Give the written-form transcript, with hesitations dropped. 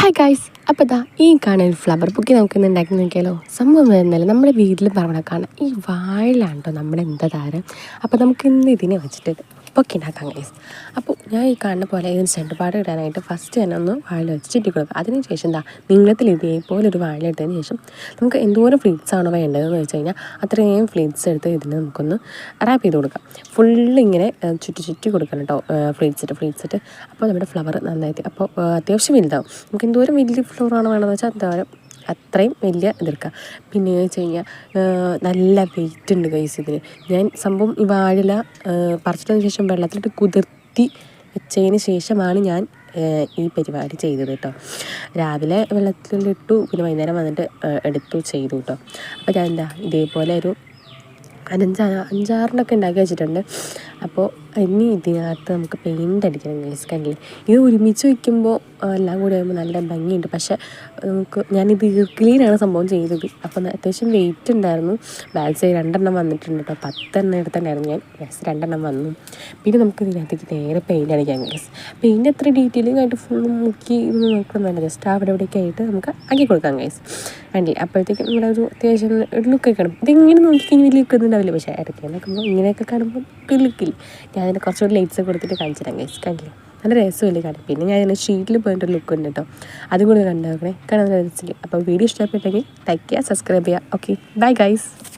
Hi guys, അപ്പോൾ ഇതാ ഈ കാണുന്ന ഒരു ഫ്ലവർ ബുക്ക് നമുക്കിന്ന് ഉണ്ടാക്കി നോക്കിയാലോ. സംഭവം വരുന്നില്ല, നമ്മുടെ വീട്ടിൽ പറഞ്ഞ ഈ വാഴയിലാണ് കേട്ടോ നമ്മുടെ എന്താ താരം. അപ്പോൾ നമുക്ക് ഇന്ന് ഇതിനെ വെച്ചിട്ട് ഒക്കെ ഉണ്ടാക്കാം ഗൈസ്. അപ്പോൾ ഞാൻ ഈ കാണുന്ന പോലെ ഇതിന് ചെണ്ടുപാട് ഇടാനായിട്ട് ഫസ്റ്റ് തന്നെ ഒന്ന് വാഴ വെച്ച് ചുറ്റി കൊടുക്കുക. അതിനുശേഷം എന്താ നീളത്തിൽ ഇതേപോലെ ഒരു വാഴ എടുത്തതിന് ശേഷം നമുക്ക് എന്തോരം ഫ്ലീറ്റ്സ് ആണോ വേണ്ടതെന്ന് വെച്ച് കഴിഞ്ഞാൽ അത്രയും ഫ്ലീറ്റ്സ് എടുത്ത് ഇതിന് നമുക്കൊന്ന് റാപ്പ് ചെയ്ത് കൊടുക്കാം. ഫുള്ളിങ്ങനെ ചുറ്റി കൊടുക്കണം കേട്ടോ, ഫ്ലീറ്റ്സ് ഇട്ട്. അപ്പോൾ നമ്മുടെ ഫ്ലവർ നന്നായിട്ട് അപ്പോൾ അത്യാവശ്യം വലുതാവും. നമുക്ക് എന്തോരം വലിയ ഫ്ലവറാണോ വേണമെന്ന് വെച്ചാൽ അത്രയും വലിയ ഇതെടുക്കാം. പിന്നെ വെച്ച് കഴിഞ്ഞാൽ നല്ല വെയിറ്റ് ഉണ്ട് ഗൈസ് ഇതിന്. ഞാൻ സംഭവം ഈ വാഴയില പറിച്ചതിന് ശേഷം വെള്ളത്തിലിട്ട് കുതിർത്തി വെച്ചതിന് ശേഷമാണ് ഞാൻ ഈ പരിപാടി ചെയ്തത് കേട്ടോ. രാവിലെ വെള്ളത്തിലിട്ടു, പിന്നെ വൈകുന്നേരം വന്നിട്ട് എടുത്തു ചെയ്തു കേട്ടോ. അപ്പോൾ ഞാൻ ഇതേപോലെ ഒരു അഞ്ചാറിനൊക്കെ ഉണ്ടാക്കി വെച്ചിട്ടുണ്ട്. അപ്പോൾ ഇനി ഇതിനകത്ത് നമുക്ക് പെയിൻ്റ് അടിക്കണം ഗൈസ്. കണ്ടില്ലേ, ഇത് ഒരുമിച്ച് വയ്ക്കുമ്പോൾ എല്ലാം കൂടി ആകുമ്പോൾ നല്ല ഭംഗിയുണ്ട്. പക്ഷേ ഞാനിത് ഈർക്കിലിയിലാണ് സംഭവം ചെയ്തത്. അപ്പോൾ അത്യാവശ്യം വെയിറ്റ് ഉണ്ടായിരുന്നു. ബാക്ക് സൈഡ് 2 വന്നിട്ടുണ്ട് കേട്ടോ. 10 എടുത്തിട്ടുണ്ടായിരുന്നു ഞാൻ. രണ്ടെണ്ണം വന്നു. പിന്നെ നമുക്ക് ഇതിനകത്തേക്ക് നേരെ പെയിൻ്റ് അടിക്കാം ഗൈസ്. പെയിൻ്റ് എത്ര ഡീറ്റെയിലിംഗ് ആയിട്ട് ഫുള്ളും മുക്കി ഇതൊന്നും നോക്കണമെന്നല്ല, ജസ്റ്റ് അവിടെയൊക്കെ ആയിട്ട് നമുക്ക് ആക്കി കൊടുക്കാം ഗൈസ്. കണ്ടില്ലേ, അപ്പോഴത്തേക്കും നമ്മുടെ ഒരു അത്യാവശ്യം ഒരു ലുക്കൊക്കെ കാണും. ഇതിങ്ങനെ നോക്കിക്കഴിഞ്ഞാൽ വലിയ ലുക്കൊന്നും ഉണ്ടാവില്ല, പക്ഷേ ഇടയ്ക്ക് നോക്കുമ്പോൾ ഇങ്ങനെയൊക്കെ കാണുമ്പോൾ ഒരു ലുക്കില്ല. ഞാൻ അതിന് കുറച്ചുകൂടി ലൈറ്റ്സ് കൊടുത്തിട്ട് കാണിച്ചു തരാം ഗൈസ്. കണ്ടില്ലേ, നല്ല രസമല്ലേ കാണും. പിന്നെ ഞാൻ ഇതിന് ഷീറ്റിൽ പോയിട്ടൊരു ലുക്ക് ഉണ്ട് കേട്ടോ, അതും കൂടി കണ്ടാക്കണേ, കാണാൻ നല്ല രസമില്ല. അപ്പോൾ വീഡിയോ ഇഷ്ടപ്പെട്ടെങ്കിൽ ലൈക്ക് ചെയ്യുക, സബ്സ്ക്രൈബ് ചെയ്യുക. Okay, bye guys.